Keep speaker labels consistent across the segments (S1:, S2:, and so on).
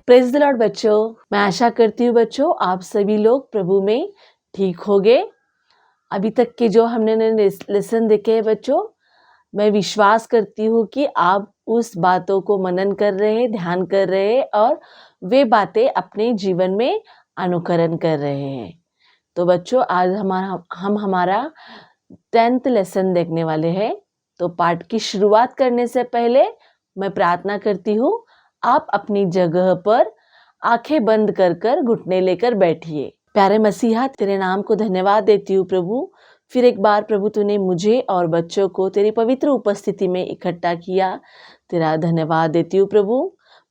S1: Praise the Lord बच्चों, मैं आशा करती हूँ बच्चों आप सभी लोग प्रभु में ठीक होगे। अभी तक के जो हमने लेसन देखे हैं बच्चों, मैं विश्वास करती हूँ कि आप उस बातों को मनन कर रहे हैं, ध्यान कर रहे हैं और वे बातें अपने जीवन में अनुकरण कर रहे हैं। तो बच्चों आज हमारा 10th लेसन देखने वाले हैं। तो पाठ की शुरुआत करने से पहले मैं प्रार्थना करती हूँ, आप अपनी जगह पर आंखें बंद कर कर घुटने लेकर बैठिए। प्यारे मसीहा, तेरे नाम को धन्यवाद देती हूँ प्रभु। फिर एक बार प्रभु तूने मुझे और बच्चों को तेरी पवित्र उपस्थिति में इकट्ठा किया, तेरा धन्यवाद देती हूँ प्रभु।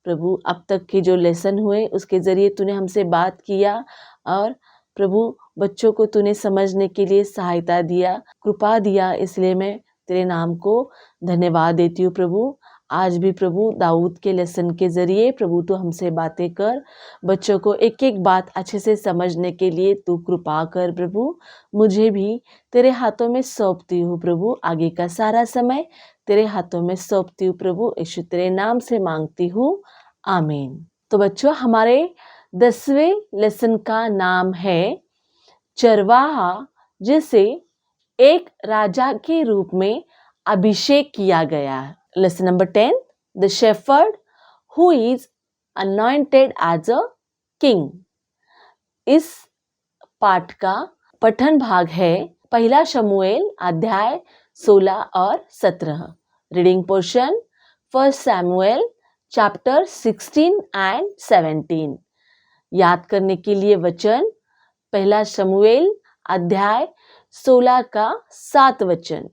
S1: प्रभु अब तक के जो लेसन हुए उसके जरिए तूने हमसे बात किया और प्रभु बच्चों को तूने समझने के लिए सहायता दिया, कृपा दिया, इसलिए मैं तेरे नाम को धन्यवाद देती हूँ प्रभु। आज भी प्रभु दाऊद के लेसन के जरिए प्रभु तू हमसे बातें कर, बच्चों को एक एक बात अच्छे से समझने के लिए तू कृपा कर प्रभु। मुझे भी तेरे हाथों में सौंपती हूँ प्रभु, आगे का सारा समय तेरे हाथों में सौंपती हूँ प्रभु। यीशु तेरे नाम से मांगती हूँ, आमीन। तो बच्चों हमारे 10वें लेसन का नाम है चरवाहा जिसे एक राजा के रूप में अभिषेक किया गया है। Lesson number 10, the shepherd who is anointed as a king. इस पाठ का पठन भाग है पहला शमूएल अध्याय 16 और 17। Reading portion 1 Samuel chapter 16 and 17। याद करने के लिए वचन पहला शमूएल अध्याय 16 का 7 वचन।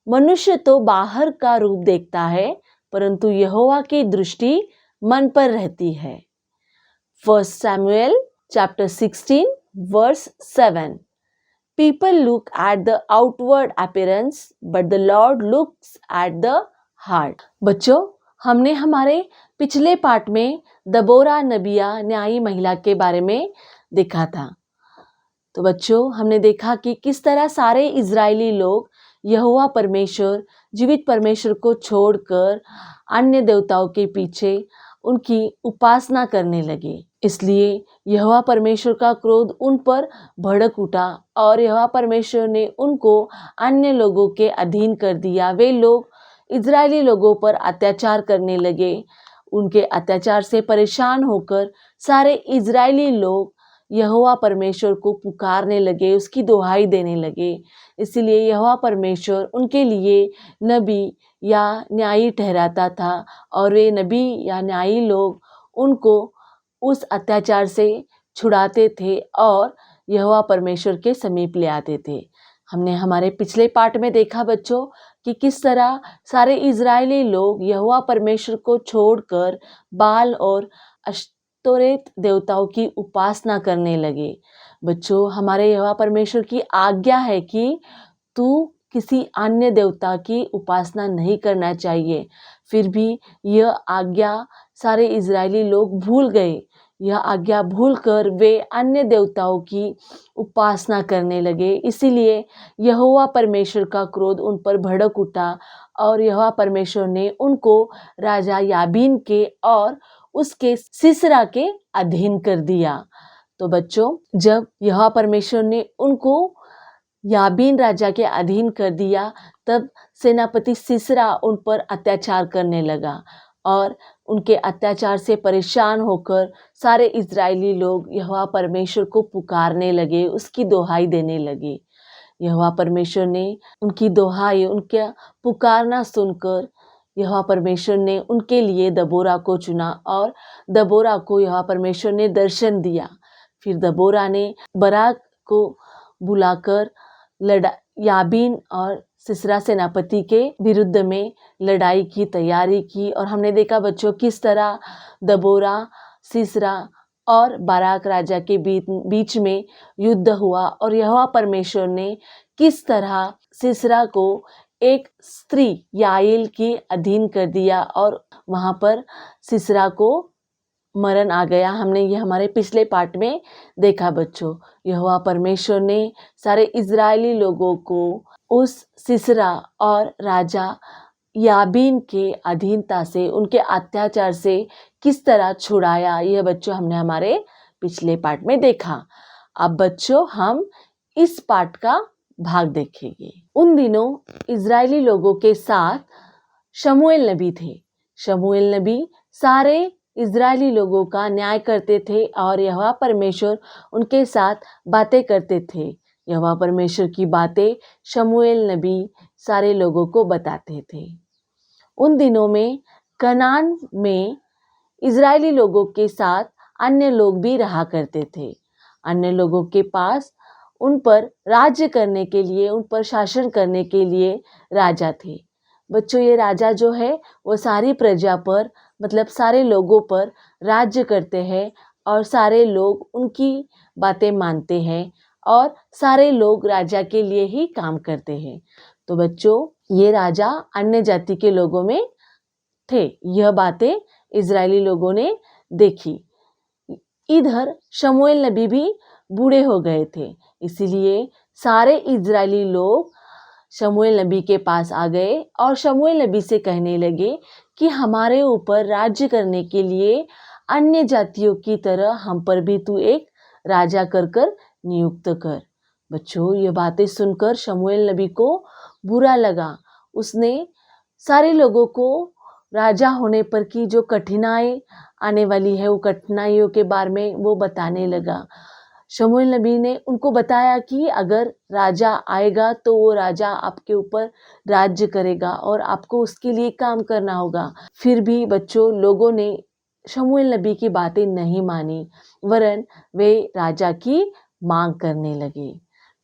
S1: मनुष्य तो बाहर का रूप देखता है, परंतु यहोवा की दृष्टि मन पर रहती है। 1 Samuel chapter 16 verse 7। People look at the outward appearance, but the Lord looks at the heart. बच्चों, हमने हमारे पिछले पाठ में दबोरा नबिया न्यायी महिला के बारे में देखा था। तो बच्चों हमने देखा कि किस तरह सारे इजरायली लोग यहोवा परमेश्वर, जीवित परमेश्वर को छोड़कर अन्य देवताओं के पीछे उनकी उपासना करने लगे। इसलिए यहोवा परमेश्वर का क्रोध उन पर भड़क उठा और यहोवा परमेश्वर ने उनको अन्य लोगों के अधीन कर दिया। वे लोग इजरायली लोगों पर अत्याचार करने लगे। उनके अत्याचार से परेशान होकर सारे इजरायली लोग यहोवा परमेश्वर को पुकारने लगे, उसकी दुहाई देने लगे। इसलिए यहोवा परमेश्वर उनके लिए नबी या न्यायी ठहराता था और वे नबी या न्यायी लोग उनको उस अत्याचार से छुड़ाते थे और यहोवा परमेश्वर के समीप ले आते थे। हमने हमारे पिछले पाठ में देखा बच्चों कि किस तरह सारे इजरायली लोग यहोवा परमेश्वर को छोड़कर बाल और अश्तोरेत देवताओं की उपासना करने लगे। बच्चों हमारे यहोवा परमेश्वर की आज्ञा है कि तू किसी अन्य देवता की उपासना नहीं करना चाहिए। फिर भी यह आज्ञा सारे इजरायली लोग भूल गए। यह आज्ञा भूलकर वे अन्य देवताओं की उपासना करने लगे। इसीलिए यहोवा परमेश्वर का क्रोध उन पर भड़क उठा और यहोवा परमेश्वर ने उनको राजा याबीन के और उसके सिसरा के अधीन कर दिया। तो बच्चों जब यहोवा परमेश्वर ने उनको याबीन राजा के अधीन कर दिया, तब सेनापति सिसरा उन पर अत्याचार करने लगा और उनके अत्याचार से परेशान होकर सारे इजरायली लोग यहोवा परमेश्वर को पुकारने लगे, उसकी दुहाई देने लगे। यहोवा परमेश्वर ने उनकी दुहाई, उनका पुकारना सुनकर यहोवा परमेश्वर ने उनके लिए दबोरा को चुना और दबोरा को यहोवा परमेश्वर ने दर्शन दिया। फिर दबोरा ने बराक को बुलाकर याबीन और सिसरा सेनापति के विरुद्ध में लड़ाई की तैयारी की। और हमने देखा बच्चों किस तरह दबोरा, सिसरा और बाराक राजा के बीच में युद्ध हुआ और यहोवा परमेश्वर ने किस तरह सिसरा को एक स्त्री याएल के अधीन कर दिया और वहां पर सिसरा को मरण आ गया। हमने ये हमारे पिछले पाठ में देखा बच्चों। यहोवा परमेश्वर ने सारे इजरायली लोगों को उस सिसरा और राजा याबीन के अधीनता से, उनके अत्याचार से किस तरह छुड़ाया, यह बच्चों हमने हमारे पिछले पाठ में देखा। अब बच्चों हम इस पाठ का भाग देखेंगे। उन दिनों इजरायली लोगों के साथ शमूएल नबी थे। शमूएल नबी सारे इजरायली लोगों का न्याय करते थे और यहोवा परमेश्वर उनके साथ बातें करते थे। यहोवा परमेश्वर की बातें शमूएल नबी सारे लोगों को बताते थे। उन दिनों में कनान में इजरायली लोगों के साथ अन्य लोग भी रहा करते थे। अन्य लोगों के पास उन पर राज्य करने के लिए, उन पर शासन करने के लिए राजा थे। बच्चों ये राजा जो है वो सारी प्रजा पर, मतलब सारे लोगों पर राज्य करते हैं और सारे लोग उनकी बातें मानते हैं और सारे लोग राजा के लिए ही काम करते हैं। तो बच्चों ये राजा अन्य जाति के लोगों में थे। यह बातें इजरायली लोगों ने देखी। इधर शमूएल नबी भी बूढ़े हो गए थे, इसीलिए सारे इजरायली लोग शमूएल नबी के पास आ गए और शमूएल नबी से कहने लगे कि हमारे ऊपर राज्य करने के लिए अन्य जातियों की तरह हम पर भी तू एक राजा कर कर नियुक्त कर। बच्चों ये बातें सुनकर शमूएल नबी को बुरा लगा। उसने सारे लोगों को राजा होने पर की जो कठिनाई आने वाली है, वो कठिनाइयों के बारे में वो बताने लगा। शमूएल नबी ने उनको बताया कि अगर राजा आएगा तो वो राजा आपके ऊपर राज्य करेगा और आपको उसके लिए काम करना होगा। फिर भी बच्चों लोगों ने शमूएल नबी की बातें नहीं मानी, वरन वे राजा की मांग करने लगे।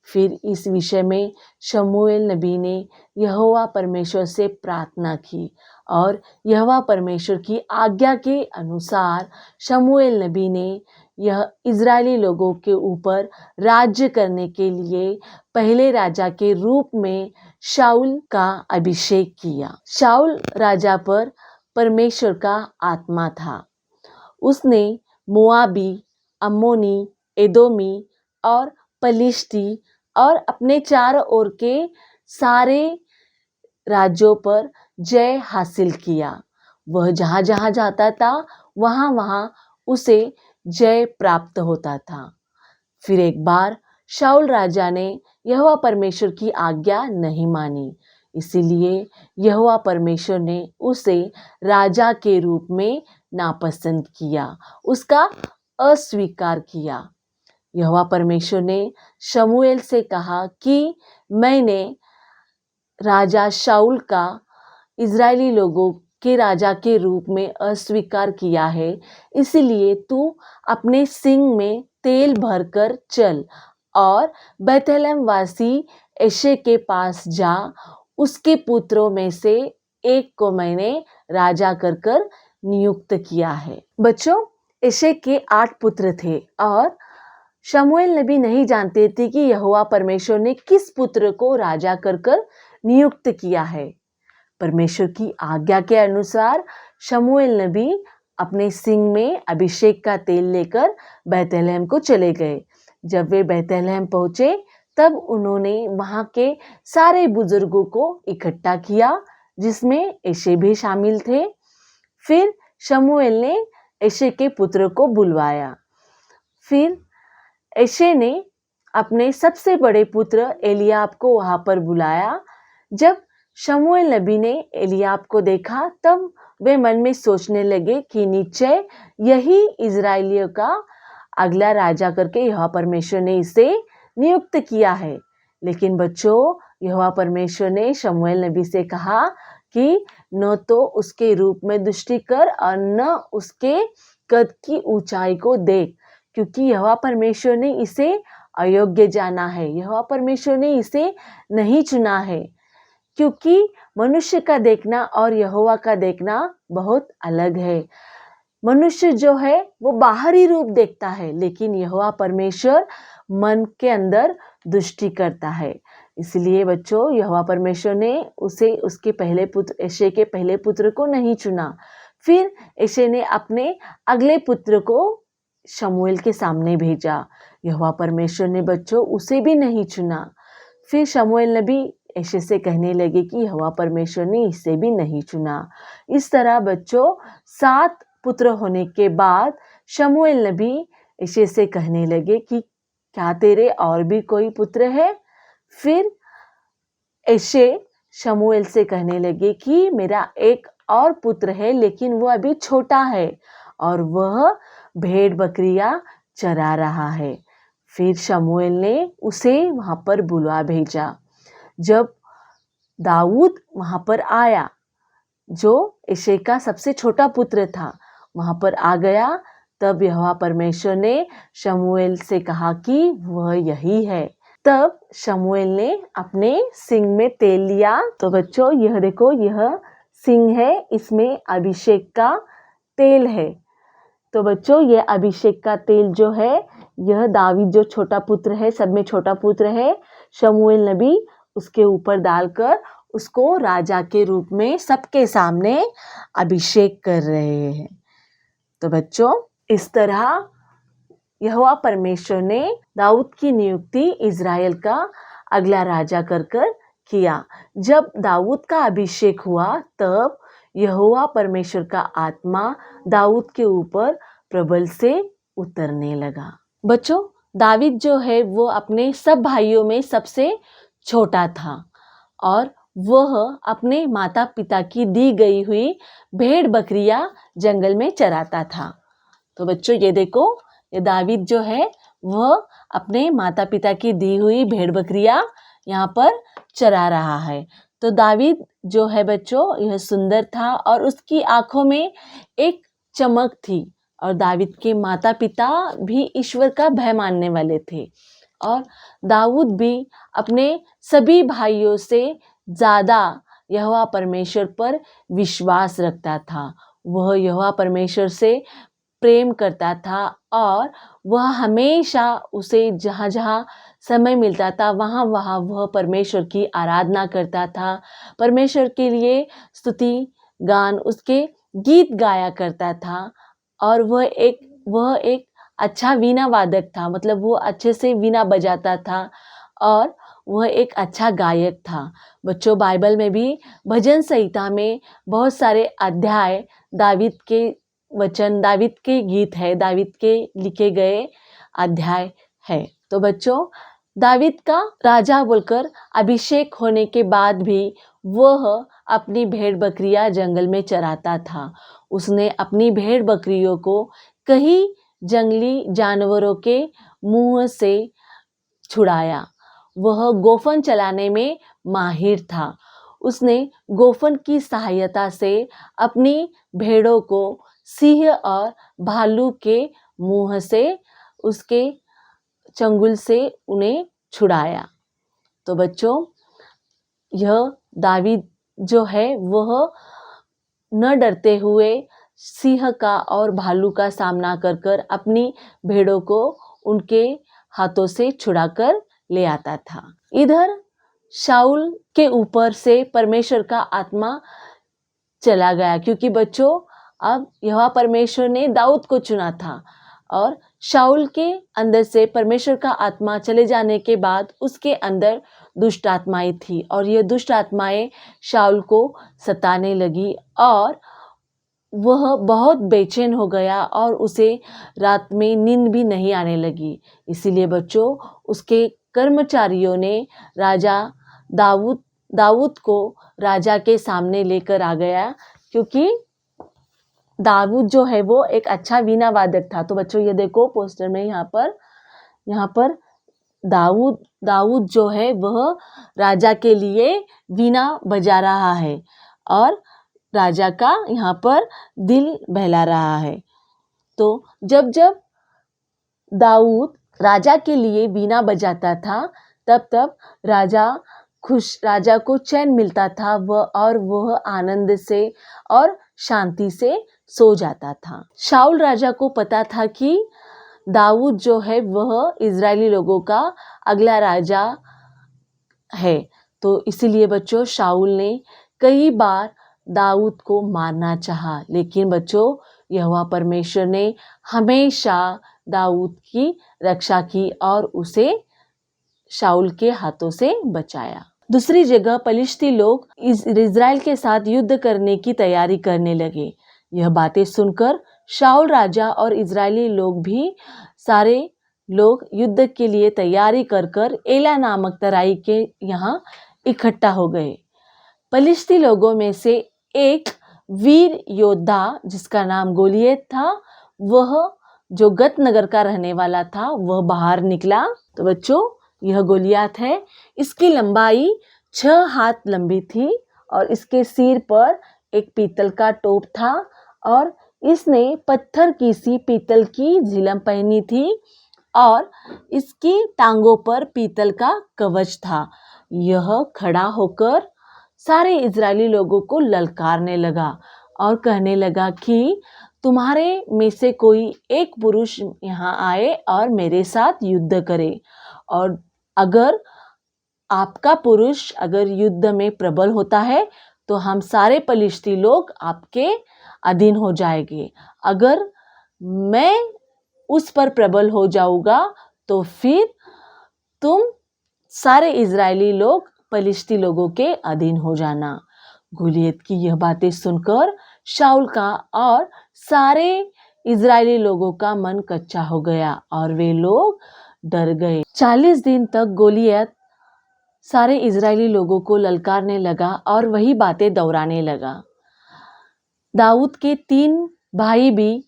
S1: फिर इस विषय में शमूएल नबी ने यहोवा परमेश्वर से प्रार्थना की और यहोवा परमेश्वर की आज्ञा के अनुसार शमूएल नबी ने यह इजरायली लोगों के ऊपर राज्य करने के लिए पहले राजा के रूप में शाऊल का अभिषेक किया। शाऊल राजा पर परमेश्वर का आत्मा था। उसने मोआबी, अम्मोनी, एदोमी और पलिश्ती और अपने चारों ओर के सारे राज्यों पर जय हासिल किया। वह जहाँ जहाँ जाता था वहाँ वहाँ उसे जय प्राप्त होता था। फिर एक बार शाऊल राजा ने यहोवा परमेश्वर की आज्ञा नहीं मानी, इसीलिए यहोवा परमेश्वर ने उसे राजा के रूप में नापसंद किया, उसका अस्वीकार किया। यहोवा परमेश्वर ने शमूएल से कहा कि मैंने राजा शाऊल का इजरायली लोगों के राजा के रूप में अस्वीकार किया है, इसलिए तू अपने सींग में तेल भरकर चल और बैतलहम वासी यिशै के पास जा। उसके पुत्रों में से एक को मैंने राजा कर कर नियुक्त किया है। बच्चों यिशै के 8 पुत्र थे और शमूएल नबी नहीं जानते थे कि यहोवा परमेश्वर ने किस पुत्र को राजा कर कर नियुक्त किया है। परमेश्वर की आज्ञा के अनुसार शमूएल नबी अपने सींग में अभिषेक का तेल लेकर बैतलहम को चले गए। जब वे बैतलहम पहुंचे तब उन्होंने वहां के सारे बुजुर्गों को इकट्ठा किया, जिसमें यिशै भी शामिल थे। फिर शमूएल ने यिशै के पुत्र को बुलवाया। फिर यिशै ने अपने सबसे बड़े पुत्र एलियाब को वहां पर बुलाया। जब शमूएल नबी ने एलियाब को देखा तब वे मन में सोचने लगे कि निश्चय यही इजरायलियों का अगला राजा करके यहोवा परमेश्वर ने इसे नियुक्त किया है। लेकिन बच्चों यहोवा परमेश्वर ने शमूएल नबी से कहा कि न तो उसके रूप में दृष्टि कर और न उसके कद की ऊंचाई को देख, क्योंकि यहोवा परमेश्वर ने इसे अयोग्य जाना है। यहोवा परमेश्वर ने इसे नहीं चुना है, क्योंकि मनुष्य का देखना और यहोवा का देखना बहुत अलग है। मनुष्य जो है वो बाहरी रूप देखता है, लेकिन यहोवा परमेश्वर मन के अंदर दृष्टि करता है। इसलिए बच्चों यहोवा परमेश्वर ने उसे उसके पहले पुत्र यिशै के पहले पुत्र को नहीं चुना। फिर यिशै ने अपने अगले पुत्र को शमूएल के सामने भेजा। यहोवा परमेश्वर ने बच्चों उसे भी नहीं चुना। फिर शमूएल नबी ऐसे से कहने लगे कि यहोवा परमेश्वर ने इसे भी नहीं चुना। इस तरह बच्चों 7 पुत्र होने के बाद शमूएल नबी ऐसे से कहने लगे कि क्या तेरे और भी कोई पुत्र है? फिर ऐसे शमूएल से कहने लगे कि मेरा एक और पुत्र है, लेकिन वो अभी छोटा है और वह भेड़ बकरियां चरा रहा है। फिर शमूएल ने उसे वहां पर बुलवा भेजा। जब दाऊद वहां पर आया, जो यिशै का सबसे छोटा पुत्र था, वहां पर आ गया, तब यहोवा परमेश्वर ने शमूएल से कहा कि वह यही है। तब शमूएल ने अपने सिंग में तेल लिया। तो बच्चों यह देखो, यह सिंग है, इसमें अभिषेक का तेल है। तो बच्चों ये अभिषेक का तेल जो है, यह दावीद जो छोटा पुत्र है, सब में छोटा पुत्र है, शमूएल नबी उसके ऊपर डालकर उसको राजा के रूप में सबके सामने अभिषेक कर रहे हैं। तो बच्चों इस तरह यहोवा परमेश्वर ने दाऊद की नियुक्ति इज़राइल का अगला राजा कर किया। जब दाऊद का अभिषेक हुआ, तब यहोवा परमेश्वर का आत्मा दाऊद के ऊपर प्रबल से उतरने लगा। बच्चों दावीद जो है वो अपने सब भाइयों में सबसे छोटा था और वह अपने माता पिता की दी गई हुई भेड़ बकरियां जंगल में चराता था। तो बच्चों ये देखो, ये दावीद जो है वह अपने माता पिता की दी हुई भेड़ बकरियां यहाँ पर चरा रहा है। तो दावीद जो है बच्चों, यह सुंदर था और उसकी आंखों में एक चमक थी, और दावीद के माता पिता भी ईश्वर का भय मानने वाले थे, और दाऊद भी अपने सभी भाइयों से ज़्यादा यहोवा परमेश्वर पर विश्वास रखता था। वह यहोवा परमेश्वर से प्रेम करता था और वह हमेशा उसे जहाँ जहाँ समय मिलता था वहाँ वहाँ वह परमेश्वर की आराधना करता था, परमेश्वर के लिए स्तुति गान उसके गीत गाया करता था। और वह एक अच्छा वीणा वादक था, मतलब वो अच्छे से वीणा बजाता था और वह एक अच्छा गायक था। बच्चों बाइबल में भी भजन संहिता में बहुत सारे अध्याय दावीद के वचन, दावीद के गीत है, दावीद के लिखे गए अध्याय है। तो बच्चों दावीद का राजा बोलकर अभिषेक होने के बाद भी वह अपनी भेड़ बकरियां जंगल में चराता था। उसने अपनी भेड़ बकरियों को कई जंगली जानवरों के मुंह से छुड़ाया। वह गोफन चलाने में माहिर था। उसने गोफन की सहायता से अपनी भेड़ों को सिंह और भालू के मुंह से, उसके चंगुल से उन्हें छुड़ाया। तो बच्चों यह दावीद जो है वह न डरते हुए सिंह का और भालू का सामना कर अपनी भेड़ों को उनके हाथों से छुड़ाकर ले आता था। इधर शाऊल के ऊपर से परमेश्वर का आत्मा चला गया, क्योंकि बच्चों अब यहोवा परमेश्वर ने दाऊद को चुना था, और शाऊल के अंदर से परमेश्वर का आत्मा चले जाने के बाद उसके अंदर दुष्ट आत्माएं थी, और ये दुष्ट आत्माएं शाऊल को सताने लगी और वह बहुत बेचैन हो गया और उसे रात में नींद भी नहीं आने लगी। इसीलिए बच्चों उसके कर्मचारियों ने राजा दाऊद को राजा के सामने लेकर आ गया, क्योंकि दाऊद जो है वो एक अच्छा वीणा वादक था। तो बच्चों ये देखो पोस्टर में यहाँ पर दाऊद जो है वह राजा के लिए वीणा बजा रहा है और राजा का यहाँ पर दिल बहला रहा है। तो जब दाऊद राजा के लिए वीणा बजाता था, तब राजा को चैन मिलता था और वह आनंद से और शांति से सो जाता था। शाऊल राजा को पता था कि दाऊद जो है वह इजरायली लोगों का अगला राजा है। तो इसीलिए बच्चों शाऊल ने कई बार दाऊद को मारना चाहा, लेकिन बच्चों यहोवा परमेश्वर ने हमेशा दाऊद की रक्षा की और उसे शाऊल के हाथों से बचाया। दूसरी जगह पलिश्ती लोग इज़राइल के साथ युद्ध करने की तैयारी करने लगे। यह बातें सुनकर शाऊल राजा और इज़राइली लोग भी सारे लोग युद्ध के लिए तैयारी कर एला नामक तराई के यहाँ इकट्ठा हो गए। पलिश्ती लोगों में से एक वीर योद्धा जिसका नाम गोलियत था, वह जो गत नगर का रहने वाला था, वह बाहर निकला। तो बच्चों, यह गोलियत है। इसकी लंबाई 6 हाथ लंबी थी और इसके सिर पर एक पीतल का टोप था और इसने पत्थर की सी पीतल की झिलम पहनी थी और इसकी टांगों पर पीतल का कवच था। यह खड़ा होकर सारे इजरायली लोगों को ललकारने लगा और कहने लगा कि तुम्हारे में से कोई एक पुरुष यहाँ आए और मेरे साथ युद्ध करे, और अगर आपका पुरुष अगर युद्ध में प्रबल होता है तो हम सारे पलिश्ती लोग आपके अधीन हो जाएंगे। अगर मैं उस पर प्रबल हो जाऊंगा तो फिर तुम सारे इजरायली लोग पलिश्ती लोगों के अधीन हो जाना। गोलियत की यह बातें सुनकर शाऊल का और सारे इजरायली लोगों का मन कच्चा हो गया और वे लोग डर गए। 40 दिन तक गोलियत सारे इजरायली लोगों को ललकारने लगा और वही बातें दोहराने लगा। दाऊद के 3 भाई भी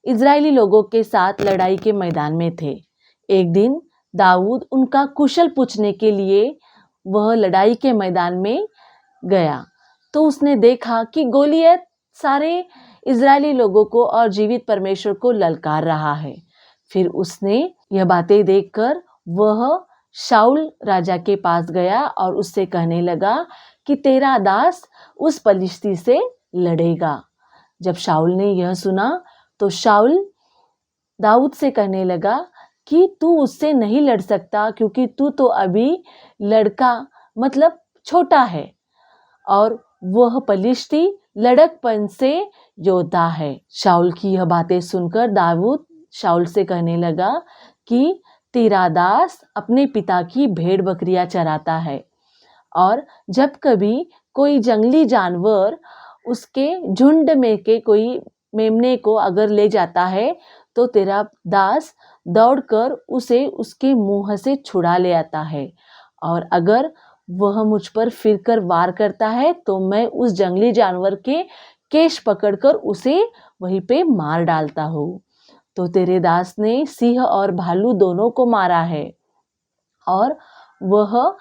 S1: इजरायली लोगों के साथ लड़ाई के मैदान में थे। एक दिन दाऊद उनका कुशल पूछने के लिए वह लड़ाई के मैदान में गया तो उसने देखा कि गोलियत सारे इजरायली लोगों को और जीवित परमेश्वर को ललकार रहा है। फिर उसने यह बातें देखकर वह शाऊल राजा के पास गया और उससे कहने लगा कि तेरा दास उस पलिश्ती से लड़ेगा। जब शाऊल ने यह सुना तो शाऊल दाऊद से कहने लगा कि तू उससे नहीं लड़ सकता, क्योंकि तू तो अभी लड़का मतलब छोटा है और वह पलिश्ती लड़कपन से योद्धा है। शाऊल की यह बातें सुनकर दाऊद शाऊल से कहने लगा कि तेरा दास अपने पिता की भेड़ बकरियां चराता है और जब कभी कोई जंगली जानवर उसके झुंड में के कोई मेमने को अगर ले जाता है तो तेरा दास दौड़कर उसे उसके मुंह से छुड़ा ले आता है, और अगर वह मुझ पर फिरकर वार करता है तो मैं उस जंगली जानवर के केश पकड़कर उसे वहीं पे मार डालता हूँ। तो तेरे दास ने सिंह और भालू दोनों को मारा है और वह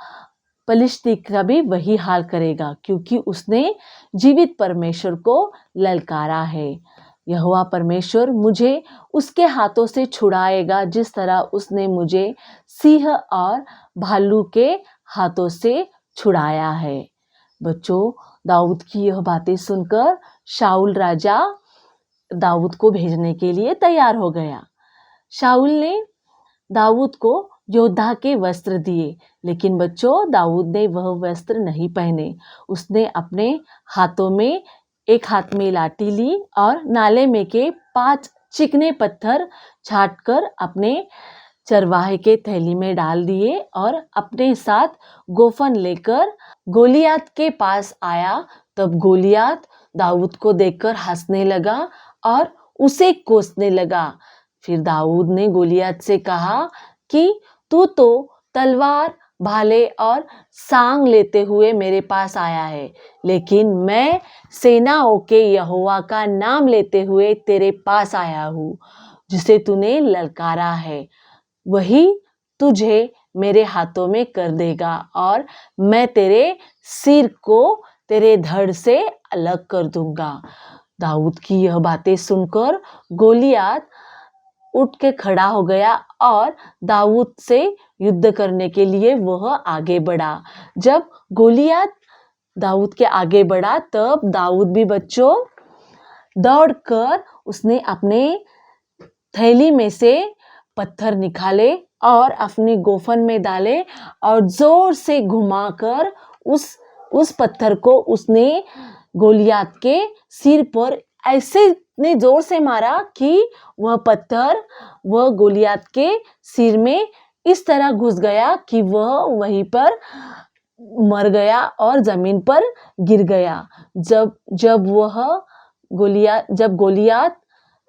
S1: पलिश्ती का भी वही हाल करेगा, क्योंकि उसने जीवित परमेश्वर को ललकारा है। यहोवा परमेश्वर मुझे उसके हाथों से छुड़ाएगा, जिस तरह उसने मुझे सिंह और भालू के हाथों से छुड़ाया है। बच्चों, दाऊद की यह बातें सुनकर शाऊल राजा दाऊद को भेजने के लिए तैयार हो गया। शाऊल ने दाऊद को योद्धा के वस्त्र दिए, लेकिन बच्चों दाऊद ने वह वस्त्र नहीं पहने। उसने अपने हाथों में एक हाथ में लाठी ली और नाले में के 5 चिकने पत्थर छांटकर अपने चरवाहे के थैली में डाल दिए और अपने साथ गोफन लेकर गोलियत के पास आया। तब गोलियत दाऊद को देखकर हंसने लगा और उसे कोसने लगा। फिर दाऊद ने गोलियत से कहा कि तू तो तलवार, भाले और सांग लेते हुए मेरे पास आया है, लेकिन मैं सेनाओं के यहोवा का नाम लेते हुए तेरे पास आया हूँ। जिसे तूने ललकारा है वही तुझे मेरे हाथों में कर देगा और मैं तेरे सिर को तेरे धड़ से अलग कर दूंगा। दाऊद की यह बातें सुनकर गोलियत उठ के खड़ा हो गया और दाऊद से युद्ध करने के लिए वह आगे बढ़ा। जब गोलियत दाऊद के आगे बढ़ा तब दाऊद भी बच्चों दौड़कर उसने अपने थैली में से पत्थर निकाले और अपनी गोफन में डाले और जोर से घुमाकर उस पत्थर को उसने गोलियत के सिर पर ऐसे इतने जोर से मारा कि वह पत्थर वह गोलियत के सिर में इस तरह घुस गया कि वह वहीं पर मर गया और जमीन पर गिर गया। जब गोलियात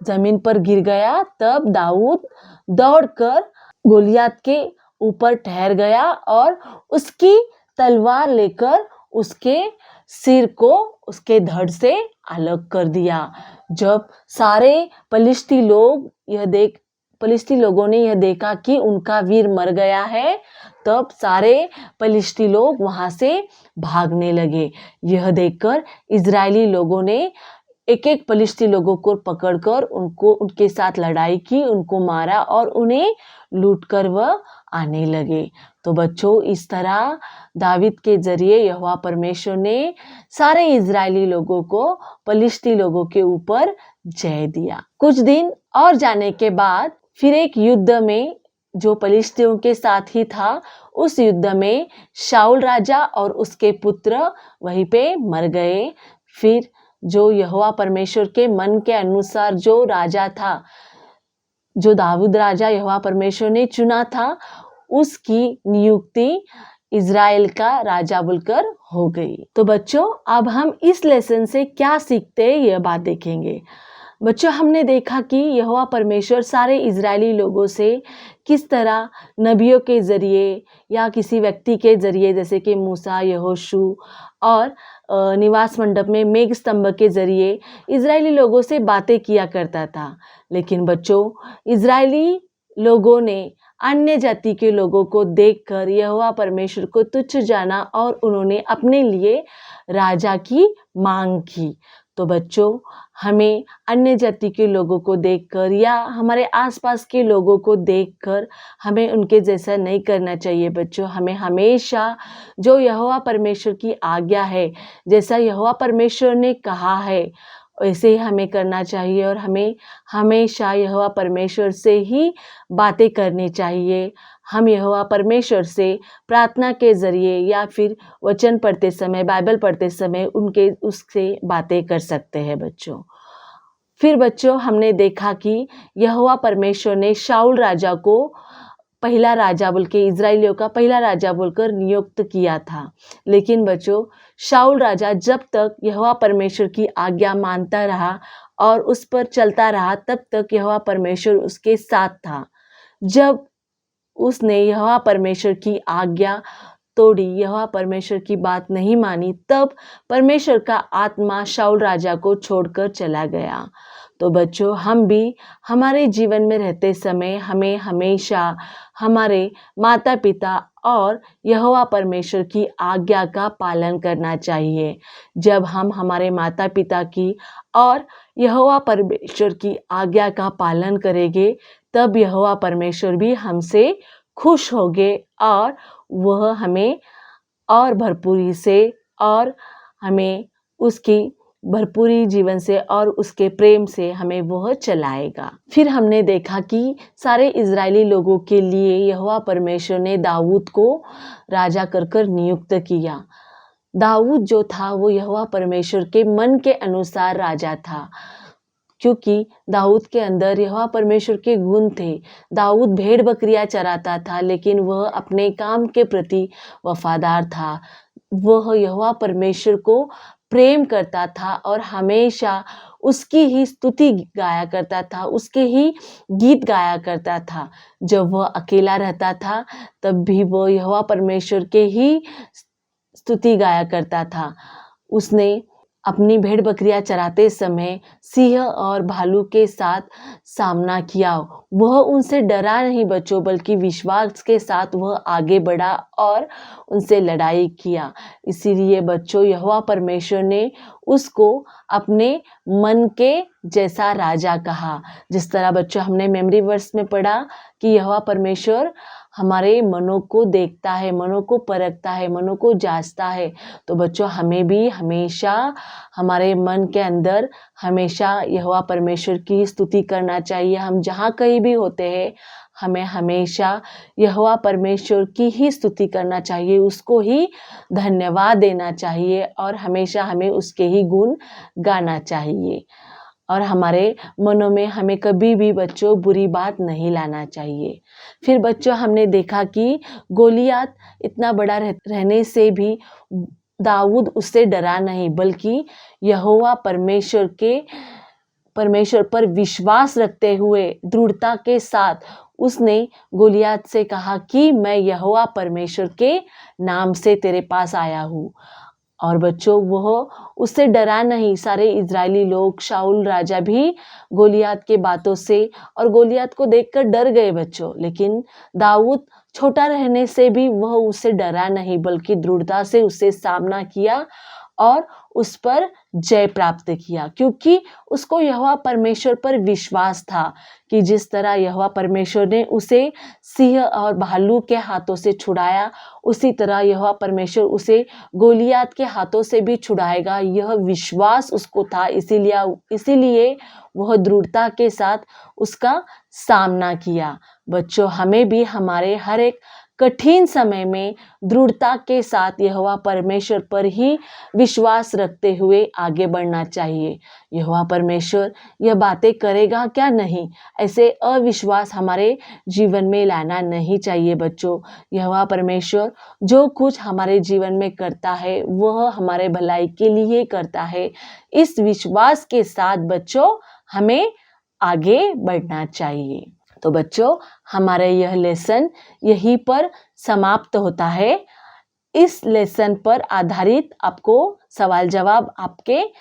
S1: जमीन पर गिर गया, तब दाऊद दौड़कर गोलियात के ऊपर ठहर गया और उसकी तलवार लेकर उसके सिर को उसके धड़ से अलग कर दिया। जब सारे फलिश्ती लोगों ने यह देखा कि उनका वीर मर गया है, तब सारे फलिश्ती लोग वहां से भागने लगे। यह देखकर इजरायली लोगों ने एक एक फलिश्ती लोगों को पकड़कर उनके साथ लड़ाई की, उनको मारा और उन्हें लूटकर वह आने लगे। तो बच्चों, इस तरह दावीद के जरिए यहोवा परमेश्वर ने सारे इजरायली लोगों को फलिश्ती लोगों के ऊपर जय दिया। कुछ दिन और जाने के बाद फिर एक युद्ध में जो फलिश्तियों के साथ ही था, उस युद्ध में शाऊल राजा और उसके पुत्र वहीं पे मर गए। फिर जो यहोवा परमेश्वर के मन के अनुसार जो राजा था, जो दाऊद राजा यहोवा परमेश्वर ने चुना था, उसकी नियुक्ति इज़राइल का राजा बोलकर हो गई। तो बच्चों, अब हम इस लेसन से क्या सीखते हैं यह बात देखेंगे। बच्चों, हमने देखा कि यहोवा परमेश्वर सारे इजरायली लोगों से किस तरह नबियों के जरिए या किसी व्यक्ति के जरिए, जैसे कि मूसा, यहोशू और निवास मंडप में मेघ स्तंभ के जरिए इजरायली लोगों से बातें किया करता था। लेकिन बच्चों, इजरायली लोगों ने अन्य जाति के लोगों को देखकर यहोवा परमेश्वर को तुच्छ जाना और उन्होंने अपने लिए राजा की मांग की। तो बच्चों, हमें अन्य जाति के लोगों को देखकर या हमारे आसपास के लोगों को देखकर हमें उनके जैसा नहीं करना चाहिए। बच्चों, हमें हमेशा जो यहोवा परमेश्वर की आज्ञा है, जैसा यहोवा परमेश्वर ने कहा है, वैसे ही हमें करना चाहिए और हमें हमेशा यहोवा परमेश्वर से ही बातें करनी चाहिए। हम यहोवा परमेश्वर से प्रार्थना के जरिए या फिर वचन पढ़ते समय, बाइबल पढ़ते समय उससे बातें कर सकते हैं बच्चों। फिर बच्चों, हमने देखा कि यहोवा परमेश्वर ने शाऊल राजा को पहला राजा बोलकर, इजराइलियों का पहला राजा बोलकर नियुक्त किया था। लेकिन बच्चों, शाऊल राजा जब तक यहोवा परमेश्वर की आज्ञा मानता रहा और उस पर चलता रहा, तब तक यहोवा परमेश्वर उसके साथ था। जब उसने यहोवा परमेश्वर की आज्ञा तोड़ी, यहोवा परमेश्वर की बात नहीं मानी, तब परमेश्वर का आत्मा शाऊल राजा को छोड़कर चला गया। तो बच्चों, हम भी हमारे जीवन में रहते समय हमें हमेशा हमारे माता पिता और यहोवा परमेश्वर की आज्ञा का पालन करना चाहिए। जब हम हमारे माता पिता की और यहोवा परमेश्वर की आज्ञा का पालन करेंगे, तब यहोवा परमेश्वर भी हमसे खुश होंगे और वह हमें और भरपूरी से और हमें उसकी भरपूरी जीवन से और उसके प्रेम से हमें वह चलाएगा। फिर हमने देखा कि सारे इजरायली लोगों के लिए यहोवा परमेश्वर ने दाऊद को राजा कर नियुक्त किया। दाऊद जो था वो यहोवा परमेश्वर के मन के अनुसार राजा था, क्योंकि दाऊद के अंदर यहोवा परमेश्वर के गुण थे। दाऊद भेड़ बकरियां चराता था, लेकिन वह अपने काम के प्रति वफादार था। वह यहोवा परमेश्वर को प्रेम करता था और हमेशा उसकी ही स्तुति गाया करता था, उसके ही गीत गाया करता था। जब वह अकेला रहता था, तब भी वह यहोवा परमेश्वर के ही स्तुति गाया करता था। उसने अपनी भेड़ बकरियां चराते समय सिंह और भालू के साथ सामना किया। वह उनसे डरा नहीं बच्चों, बल्कि विश्वास के साथ वह आगे बढ़ा और उनसे लड़ाई किया। इसीलिए बच्चों, यहोवा परमेश्वर ने उसको अपने मन के जैसा राजा कहा। जिस तरह बच्चों हमने मेमोरी वर्स में पढ़ा कि यहोवा परमेश्वर हमारे मनों को देखता है, मनों को परखता है, मनों को जांचता है। तो बच्चों, हमें भी हमेशा हमारे मन के अंदर हमेशा यहोवा परमेश्वर की स्तुति करना चाहिए। हम जहाँ कहीं भी होते हैं, हमें हमेशा यहोवा परमेश्वर की ही स्तुति करना चाहिए, उसको ही धन्यवाद देना चाहिए और हमेशा हमें उसके ही गुण गाना चाहिए। और हमारे मनों में हमें कभी भी बच्चों बुरी बात नहीं लाना चाहिए। फिर बच्चों हमने देखा कि गोलियात इतना बड़ा रहने से भी दाऊद उससे डरा नहीं, बल्कि यहोवा परमेश्वर पर विश्वास रखते हुए दृढ़ता के साथ उसने गोलियात से कहा कि मैं यहोवा परमेश्वर के नाम से तेरे पास आया हूँ। और बच्चों वह उससे डरा नहीं। सारे इजरायली लोग, शाऊल राजा भी गोलियात के बातों से और गोलियात को देखकर डर गए बच्चों। लेकिन दाऊद छोटा रहने से भी वह उससे डरा नहीं, बल्कि दृढ़ता से उससे सामना किया और उस पर जय प्राप्त किया, क्योंकि उसको यहोवा परमेश्वर पर विश्वास था कि जिस तरह यहोवा परमेश्वर ने उसे सिंह और भालू के हाथों से छुड़ाया, उसी तरह यहोवा परमेश्वर उसे गोलियात के हाथों से भी छुड़ाएगा। यह विश्वास उसको था, इसीलिए वह दृढ़ता के साथ उसका सामना किया। बच्चों हमें भी हमारे हर एक कठिन समय में दृढ़ता के साथ यहोवा परमेश्वर पर ही विश्वास रखते हुए आगे बढ़ना चाहिए। यहोवा परमेश्वर यह बातें करेगा क्या नहीं, ऐसे अविश्वास हमारे जीवन में लाना नहीं चाहिए बच्चों। यहोवा परमेश्वर जो कुछ हमारे जीवन में करता है वह हमारे भलाई के लिए करता है। इस विश्वास के साथ बच्चों हमें आगे बढ़ना चाहिए। तो बच्चों हमारा यह लेसन यहीं पर समाप्त होता है। इस लेसन पर आधारित आपको सवाल जवाब आपके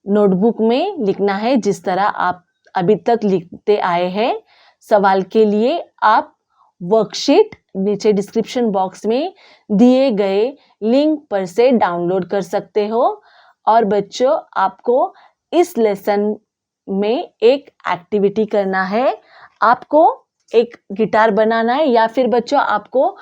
S1: नोटबुक में लिखना है, जिस तरह आप अभी तक लिखते आए हैं। सवाल के लिए आप वर्कशीट नीचे डिस्क्रिप्शन बॉक्स में दिए गए लिंक पर से डाउनलोड कर सकते हो। और बच्चों आपको इस लेसन में एक एक्टिविटी करना है। आपको एक गिटार बनाना है, या फिर बच्चों आपको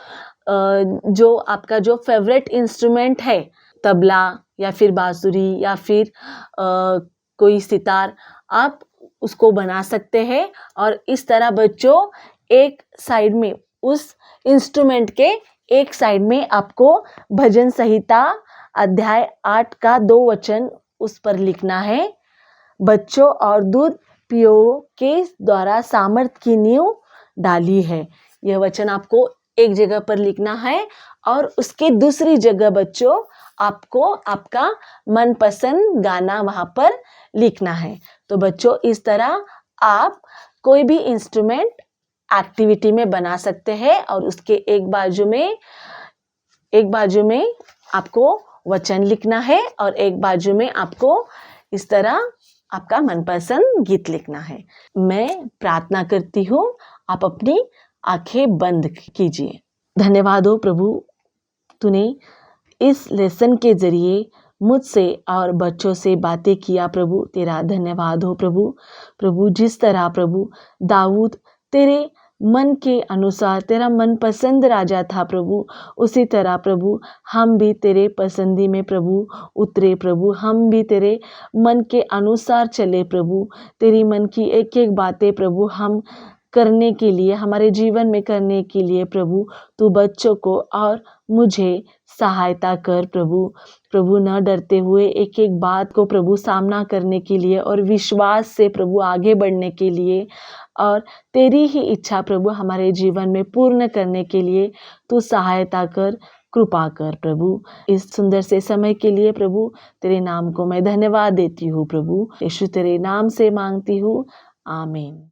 S1: जो आपका जो फेवरेट इंस्ट्रूमेंट है, तबला या फिर बांसुरी या फिर कोई सितार, आप उसको बना सकते हैं। और इस तरह बच्चों एक साइड में, उस इंस्ट्रूमेंट के एक साइड में आपको भजन संहिता अध्याय 8 का 2 वचन उस पर लिखना है। बच्चों और दूध पियो के द्वारा सामर्थ की नींव डाली है। यह वचन आपको एक जगह पर लिखना है और उसके दूसरी जगह बच्चों आपको आपका मनपसंद गाना वहां पर लिखना है। तो बच्चों इस तरह आप कोई भी इंस्ट्रूमेंट एक्टिविटी में बना सकते हैं और उसके एक बाजू में आपको वचन लिखना है और एक बाजू में आपको इस तरह आपका मनपसंद गीत लिखना है। मैं प्रार्थना करती हूँ, आप अपनी आंखें बंद कीजिए। धन्यवाद हो प्रभु, तूने इस लेसन के जरिए मुझसे और बच्चों से बातें किया प्रभु। तेरा धन्यवाद हो प्रभु। प्रभु जिस तरह प्रभु दाऊद तेरे मन के अनुसार तेरा मनपसंद राजा था प्रभु, उसी तरह प्रभु हम भी तेरे पसंदी में प्रभु उतरे प्रभु। हम भी तेरे मन के अनुसार चले प्रभु। तेरी मन की एक एक बातें प्रभु हम करने के लिए, हमारे जीवन में करने के लिए प्रभु तू बच्चों को और मुझे सहायता कर प्रभु। प्रभु न डरते हुए एक एक बात को प्रभु सामना करने के लिए और विश्वास से प्रभु आगे बढ़ने के लिए और तेरी ही इच्छा प्रभु हमारे जीवन में पूर्ण करने के लिए तू सहायता कर, कृपा कर प्रभु। इस सुंदर से समय के लिए प्रभु तेरे नाम को मैं धन्यवाद देती हूँ प्रभु। यीशु तेरे नाम से मांगती हूँ, आमीन।